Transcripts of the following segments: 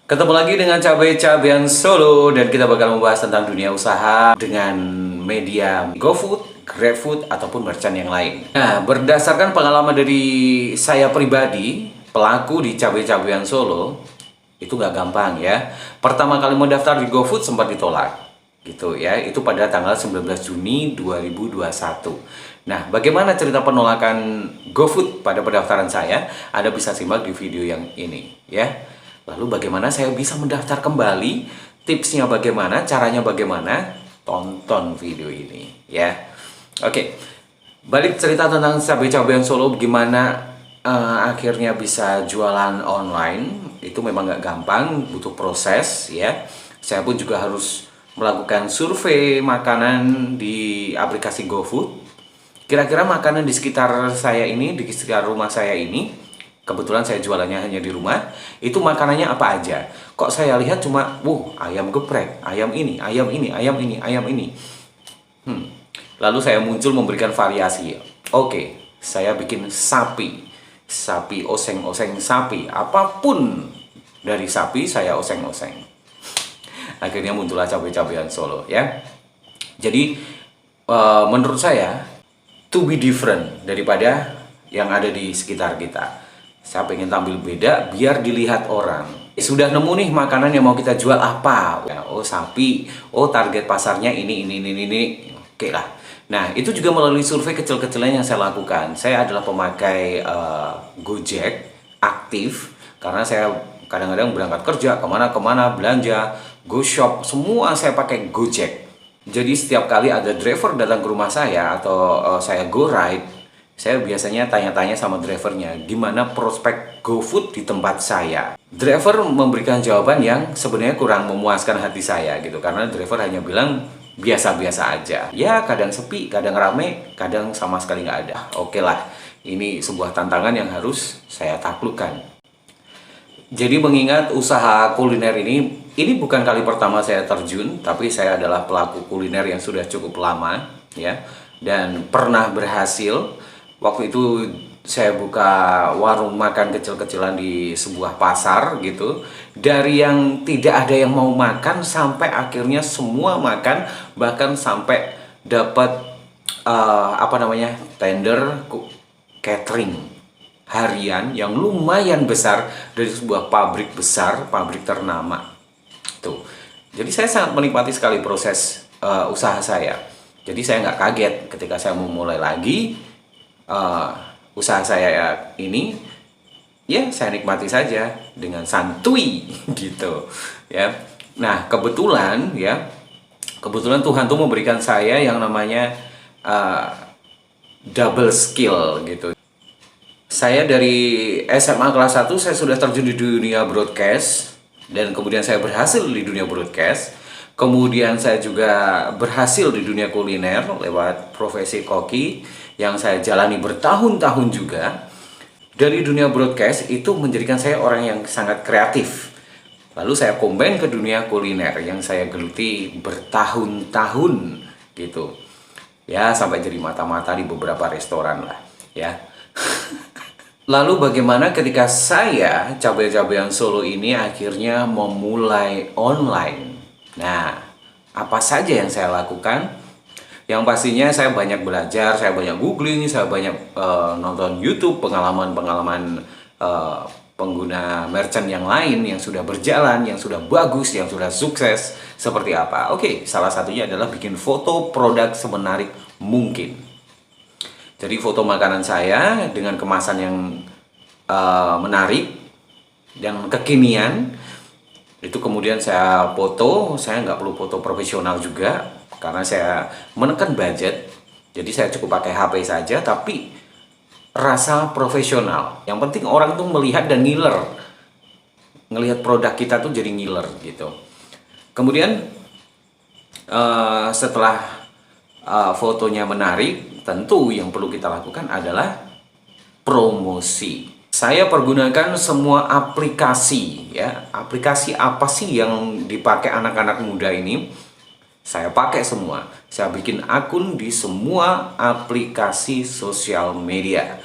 Ketemu lagi dengan Cabai-Cabean Solo dan kita bakal membahas tentang dunia usaha dengan media GoFood, GrabFood, ataupun merchant yang lain. Nah, berdasarkan pengalaman dari saya pribadi, pelaku di Cabai-Cabean Solo, itu nggak gampang ya. Pertama kali mendaftar di GoFood sempat ditolak, gitu ya. Itu pada tanggal 19 Juni 2021. Nah, bagaimana cerita penolakan GoFood pada pendaftaran saya? Anda bisa simak di video yang ini ya. Lalu bagaimana saya bisa mendaftar kembali? Tipsnya bagaimana? Caranya bagaimana? Tonton video ini ya. Oke, balik cerita tentang Cabai-Cabean Solo. Gimana akhirnya bisa jualan online? Itu memang nggak gampang, butuh proses ya. Saya pun juga harus melakukan survei makanan di aplikasi GoFood. Kira-kira makanan di sekitar saya ini, di sekitar rumah saya ini, kebetulan saya jualannya hanya di rumah, itu makanannya apa aja. Kok saya lihat cuma, ayam geprek, ayam ini, ayam ini, ayam ini, ayam ini. Lalu saya muncul memberikan variasi. Oke, saya bikin sapi. Sapi, oseng-oseng sapi. Apapun dari sapi, saya oseng-oseng. Akhirnya muncullah Cabai-Cabean Solo ya. Jadi, menurut saya, to be different daripada yang ada di sekitar kita. Saya pengen tampil beda biar dilihat orang. Sudah nemu nih makanan yang mau kita jual apa? Oh sapi, oh target pasarnya ini. Oke lah. Nah itu juga melalui survei kecil-kecilan yang saya lakukan. Saya adalah pemakai Gojek aktif karena saya kadang-kadang berangkat kerja kemana-kemana belanja, GoShop, semua saya pakai Gojek. Jadi setiap kali ada driver datang ke rumah saya atau saya go ride, saya biasanya tanya-tanya sama drivernya, gimana prospek GoFood di tempat saya. Driver memberikan jawaban yang sebenarnya kurang memuaskan hati saya gitu, karena driver hanya bilang biasa-biasa aja. Ya kadang sepi, kadang rame, kadang sama sekali nggak ada. Oke lah, ini sebuah tantangan yang harus saya taklukkan. Jadi mengingat usaha kuliner ini bukan kali pertama saya terjun, tapi saya adalah pelaku kuliner yang sudah cukup lama ya, dan pernah berhasil. Waktu itu saya buka warung makan kecil-kecilan di sebuah pasar gitu. Dari yang tidak ada yang mau makan sampai akhirnya semua makan, bahkan sampai dapat tender catering harian yang lumayan besar dari sebuah pabrik besar, pabrik ternama. Tuh. Jadi saya sangat menikmati sekali proses usaha saya. Jadi saya nggak kaget ketika saya mau mulai lagi. Usaha saya ini ya saya nikmati saja dengan santuy gitu ya. Nah kebetulan Tuhan tuh memberikan saya yang namanya double skill gitu. Saya dari SMA kelas 1 saya sudah terjun di dunia broadcast, dan kemudian saya berhasil di dunia broadcast. Kemudian saya juga berhasil di dunia kuliner lewat profesi koki yang saya jalani bertahun-tahun juga. Dari dunia broadcast itu menjadikan saya orang yang sangat kreatif. Lalu saya combine ke dunia kuliner yang saya geluti bertahun-tahun gitu. Ya sampai jadi mata-mata di beberapa restoran lah ya. Lalu bagaimana ketika saya Cabai-Cabean Solo ini akhirnya memulai online? Nah, apa saja yang saya lakukan? Yang pastinya saya banyak belajar, saya banyak googling, saya banyak nonton YouTube, pengalaman-pengalaman pengguna merchant yang lain yang sudah berjalan, yang sudah bagus, yang sudah sukses, seperti apa. Oke, salah satunya adalah bikin foto produk semenarik mungkin. Jadi foto makanan saya dengan kemasan yang menarik dan kekinian, itu kemudian saya foto. Saya nggak perlu foto profesional juga karena saya menekan budget. Jadi saya cukup pakai HP saja, tapi rasa profesional. Yang penting orang tuh melihat dan ngiler, ngelihat produk kita tuh jadi ngiler gitu. Kemudian setelah fotonya menarik, tentu yang perlu kita lakukan adalah promosi. Saya pergunakan semua aplikasi ya. Aplikasi apa sih yang dipakai anak-anak muda ini? Saya pakai semua. Saya bikin akun di semua aplikasi sosial media.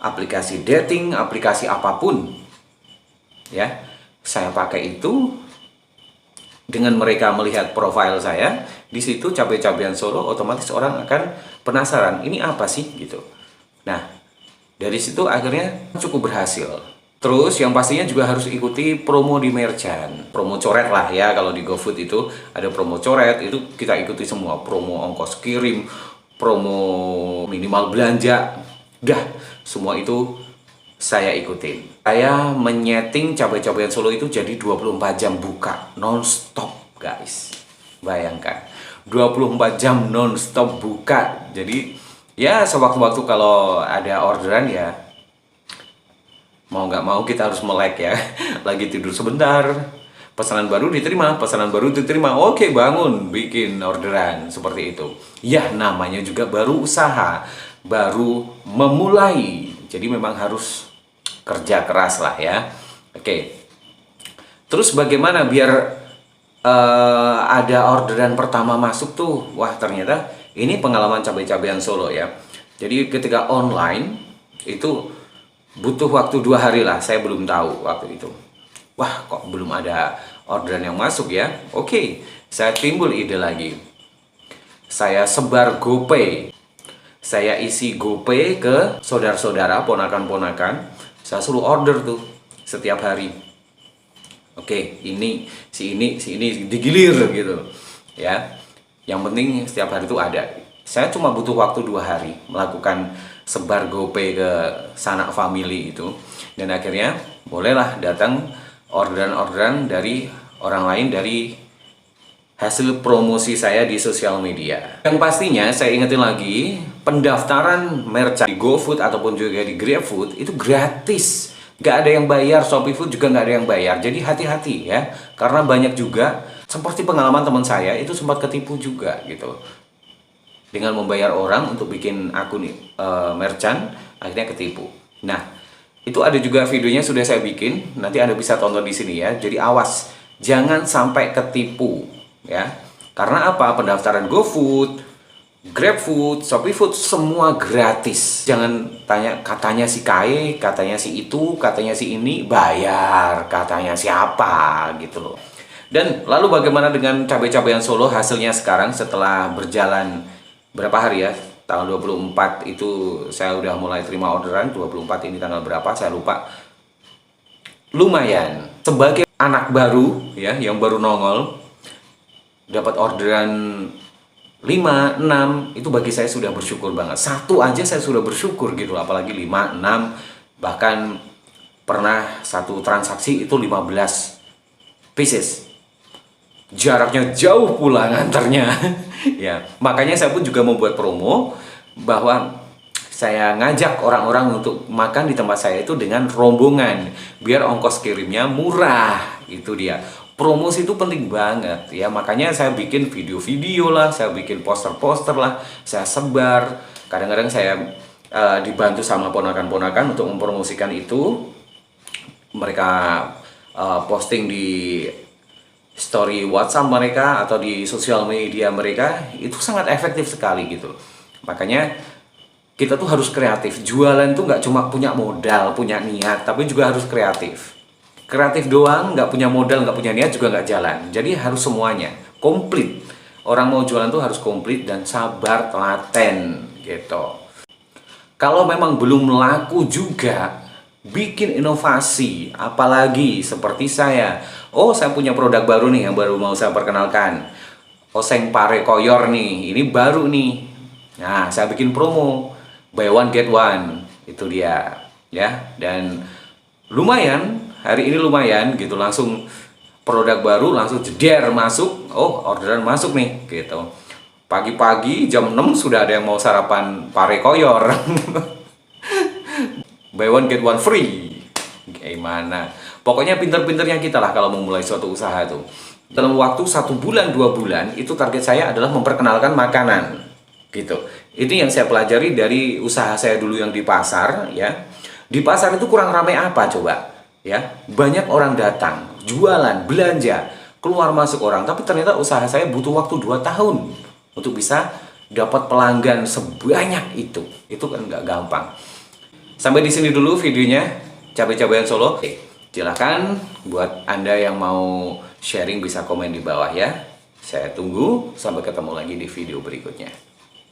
Aplikasi dating, aplikasi apapun. Ya. saya pakai itu, dengan mereka melihat profil saya, di situ Cabai-Cabean Solo, otomatis orang akan penasaran, ini apa sih gitu. Nah, dari situ akhirnya cukup berhasil. Terus yang pastinya juga harus ikuti promo di merchant. Promo coret lah ya, kalau di GoFood itu ada promo coret, itu kita ikuti semua. Promo ongkos kirim, promo minimal belanja, dah semua itu saya ikutin. Saya menyeting Cabai-Cabean Solo itu jadi 24 jam buka, non-stop guys. Bayangkan, 24 jam non-stop buka. Jadi ya sewaktu-waktu kalau ada orderan ya, mau nggak mau kita harus melek ya. Lagi tidur sebentar, pesanan baru diterima, oke bangun, bikin orderan, seperti itu. Ya namanya juga baru usaha, baru memulai. Jadi memang harus kerja keras lah ya. Oke. Terus bagaimana biar ada orderan pertama masuk tuh? Wah ternyata ini pengalaman Cabai-Cabean Solo ya. Jadi ketika online itu butuh waktu 2 hari lah, saya belum tahu waktu itu. Wah kok belum ada orderan yang masuk ya. Oke, saya timbul ide lagi. Saya sebar GoPay. Saya isi GoPay ke saudara-saudara, ponakan-ponakan. Saya suruh order tuh setiap hari. Oke, ini, si ini digilir gitu ya. Yang penting setiap hari itu ada. Saya cuma butuh waktu 2 hari melakukan sebar GoPay ke sanak family itu, dan akhirnya bolehlah datang orderan-orderan dari orang lain dari hasil promosi saya di sosial media. Yang pastinya saya ingetin lagi, pendaftaran merchant di GoFood ataupun juga di GrabFood itu gratis. Gak ada yang bayar, ShopeeFood juga gak ada yang bayar. Jadi hati-hati ya, karena banyak juga, seperti pengalaman teman saya itu sempat ketipu juga gitu. Dengan membayar orang untuk bikin akun merchant, akhirnya ketipu. Nah, itu ada juga videonya sudah saya bikin, nanti Anda bisa tonton di sini ya. Jadi awas, jangan sampai ketipu ya. Karena apa? Pendaftaran GoFood, GrabFood, ShopeeFood semua gratis. Jangan tanya katanya si Kae, katanya si itu, katanya si ini bayar, katanya siapa gitu loh. Dan lalu bagaimana dengan Cabai-Cabean Solo hasilnya sekarang setelah berjalan berapa hari ya? Tanggal 24 itu saya udah mulai terima orderan, 24 ini tanggal berapa saya lupa. Lumayan. Sebagai anak baru ya, yang baru nongol, dapat orderan 5, 6, itu bagi saya sudah bersyukur banget. Satu aja saya sudah bersyukur gitu, apalagi 5, 6, bahkan pernah satu transaksi itu 15 pieces. Jaraknya jauh pula nganternya. Ya, makanya saya pun juga membuat promo bahwa saya ngajak orang-orang untuk makan di tempat saya itu dengan rombongan biar ongkos kirimnya murah. Itu dia. Promosi itu penting banget ya, makanya saya bikin video-video lah, saya bikin poster-poster lah, saya sebar. Kadang-kadang saya dibantu sama ponakan-ponakan untuk mempromosikan itu. Mereka posting di story WhatsApp mereka atau di sosial media mereka, itu sangat efektif sekali gitu. Makanya kita tuh harus kreatif. Jualan tuh nggak cuma punya modal, punya niat, tapi juga harus kreatif. Kreatif doang, nggak punya modal, nggak punya niat juga nggak jalan. Jadi harus semuanya, komplit. Orang mau jualan tuh harus komplit dan sabar, telaten gitu. Kalau memang belum laku juga, bikin inovasi, apalagi seperti saya. Oh, saya punya produk baru nih yang baru mau saya perkenalkan. Oseng pare koyor nih, ini baru nih. Nah, saya bikin promo, buy one get one, itu dia ya. Dan lumayan, hari ini lumayan gitu, langsung produk baru langsung jeder masuk. Oh, orderan masuk nih gitu. Pagi-pagi jam 6 sudah ada yang mau sarapan pare koyor. Buy one get one free. Gimana? Pokoknya pinter-pinternya kita lah kalau memulai suatu usaha itu. Dalam waktu 1 bulan, 2 bulan, itu target saya adalah memperkenalkan makanan gitu. Ini yang saya pelajari dari usaha saya dulu yang di pasar ya. Di pasar itu kurang ramai apa coba? Ya, banyak orang datang, jualan, belanja, keluar masuk orang, tapi ternyata usaha saya butuh waktu 2 tahun untuk bisa dapat pelanggan sebanyak itu. Itu kan nggak gampang. Sampai di sini dulu videonya Cabai-Cabean Solo. Silahkan buat Anda yang mau sharing bisa komen di bawah ya. Saya tunggu, sampai ketemu lagi di video berikutnya.